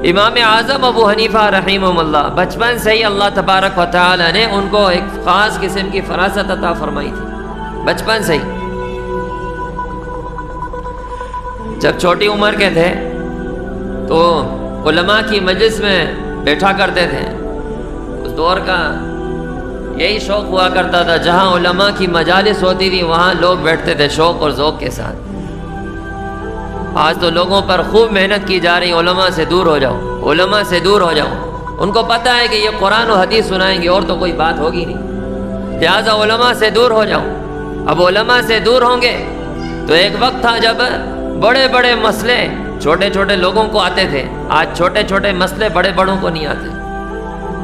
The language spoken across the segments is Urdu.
امام اعظم ابو حنیفہ رحمہ اللہ بچپن سے ہی اللہ تبارک و تعالی نے ان کو ایک خاص قسم کی فراست عطا فرمائی تھی، بچپن سے ہی۔ جب چھوٹی عمر کے تھے تو علماء کی مجلس میں بیٹھا کرتے تھے۔ اس دور کا یہی شوق ہوا کرتا تھا، جہاں علماء کی مجالس ہوتی تھی وہاں لوگ بیٹھتے تھے شوق اور ذوق کے ساتھ۔ آج تو لوگوں پر خوب محنت کی جا رہی، علماء سے دور ہو جاؤ، علماء سے دور ہو جاؤ۔ ان کو پتہ ہے کہ یہ قرآن و حدیث سنائیں گے اور تو کوئی بات ہوگی نہیں، لہٰذا علماء سے دور ہو جاؤ۔ اب علماء سے دور ہوں گے تو ایک وقت تھا جب بڑے بڑے مسئلے چھوٹے چھوٹے لوگوں کو آتے تھے، آج چھوٹے چھوٹے مسئلے بڑے بڑوں کو نہیں آتے۔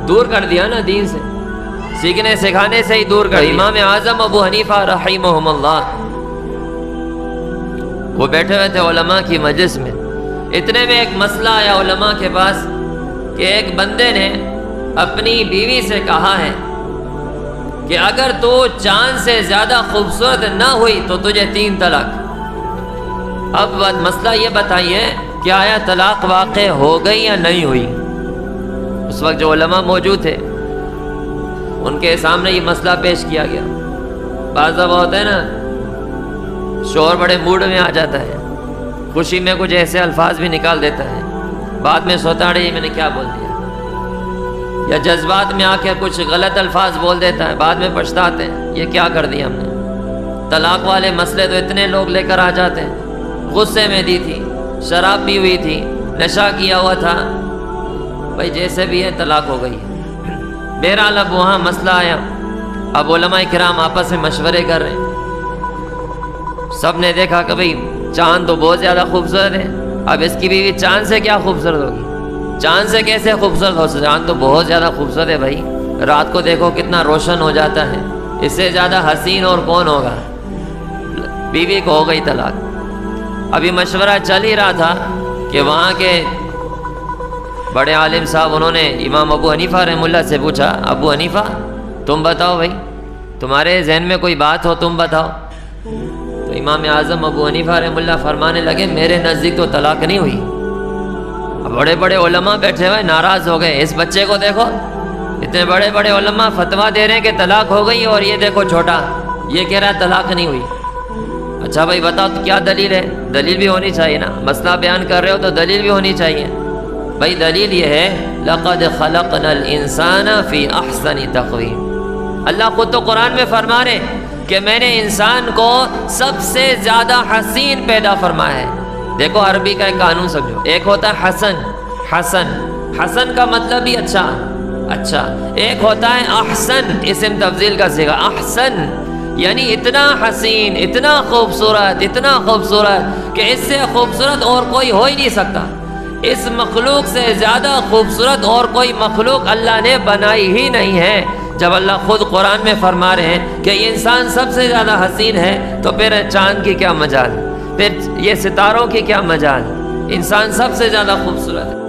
دور کر دیا نا دین سے، سیکھنے سکھانے سے ہی دور کر دیا۔ امام اعظم ابو حنیفہ رحمہم اللہ وہ بیٹھے ہوئے تھے علماء کی مجلس میں، اتنے میں ایک مسئلہ آیا علماء کے پاس کہ ایک بندے نے اپنی بیوی سے کہا ہے کہ اگر تو چاند سے زیادہ خوبصورت نہ ہوئی تو تجھے 3 طلاق۔ اب مسئلہ یہ بتائیے کہ آیا طلاق واقع ہو گئی یا نہیں ہوئی؟ اس وقت جو علماء موجود تھے ان کے سامنے یہ مسئلہ پیش کیا گیا۔ بعض دفعہ ہوتا ہے نا شوہر بڑے موڈ میں آ جاتا ہے، خوشی میں کچھ ایسے الفاظ بھی نکال دیتا ہے، بعد میں سوچتا ہے میں نے کیا بول دیا، یا جذبات میں آ کے کچھ غلط الفاظ بول دیتا ہے، بعد میں پچھتاتے ہیں یہ کیا کر دیا ہم نے۔ طلاق والے مسئلے تو اتنے لوگ لے کر آ جاتے ہیں، غصے میں دی تھی، شراب پی ہوئی تھی، نشہ کیا ہوا تھا، بھائی جیسے بھی ہے طلاق ہو گئی ہے۔ بہرحال اب وہاں مسئلہ آیا، اب علماء کرام آپس میں مشورے کر رہے ہیں۔ سب نے دیکھا کہ بھئی چاند تو بہت زیادہ خوبصورت ہے، اب اس کی بیوی چاند سے کیا خوبصورت ہوگی، چاند سے کیسے خوبصورت ہو سکتا، چاند تو بہت زیادہ خوبصورت ہے بھائی، رات کو دیکھو کتنا روشن ہو جاتا ہے، اس سے زیادہ حسین اور کون ہوگا۔ بیوی کو ہو گئی طلاق۔ ابھی مشورہ چل ہی رہا تھا کہ وہاں کے بڑے عالم صاحب انہوں نے امام ابو حنیفہ رحمہ اللہ سے پوچھا، ابو حنیفہ تم بتاؤ بھائی، تمہارے ذہن میں کوئی بات ہو تم بتاؤ۔ تو امام اعظم ابو حنیفہ رحمہ اللہ فرمانے لگے میرے نزدیک تو طلاق نہیں ہوئی۔ اب بڑے بڑے علماء بیٹھے ہوئے ناراض ہو گئے، اس بچے کو دیکھو، اتنے بڑے بڑے علماء فتویٰ دے رہے ہیں کہ طلاق ہو گئی اور یہ دیکھو چھوٹا یہ کہہ رہا ہے طلاق نہیں ہوئی۔ اچھا بھائی بتاؤ تو کیا دلیل ہے؟ دلیل بھی ہونی چاہیے نا، مسئلہ بیان کر رہے ہو تو دلیل بھی ہونی چاہیے۔ بھائی دلیل یہ ہے لَقَدْ خَلَقْنَا الْإِنسَانَ فِي أَحْسَنِ تَقْوِيمٍ، اللہ خود تو قرآن میں فرما رہے کہ میں نے انسان کو سب سے زیادہ حسین پیدا فرمایا ہے۔ دیکھو عربی کا ایک قانون سمجھو، ایک ہوتا ہے حسن، حسن حسن کا مطلب بھی اچھا، اچھا، ایک ہوتا ہے احسن، اسم تفضیل کا صیغہ، احسن یعنی اتنا حسین، اتنا خوبصورت کہ اس سے خوبصورت اور کوئی ہو ہی نہیں سکتا۔ اس مخلوق سے زیادہ خوبصورت اور کوئی مخلوق اللہ نے بنائی ہی نہیں ہے۔ جب اللہ خود قرآن میں فرما رہے ہیں کہ یہ انسان سب سے زیادہ حسین ہے تو پھر چاند کی کیا مجال، پھر یہ ستاروں کی کیا مجال، انسان سب سے زیادہ خوبصورت ہے۔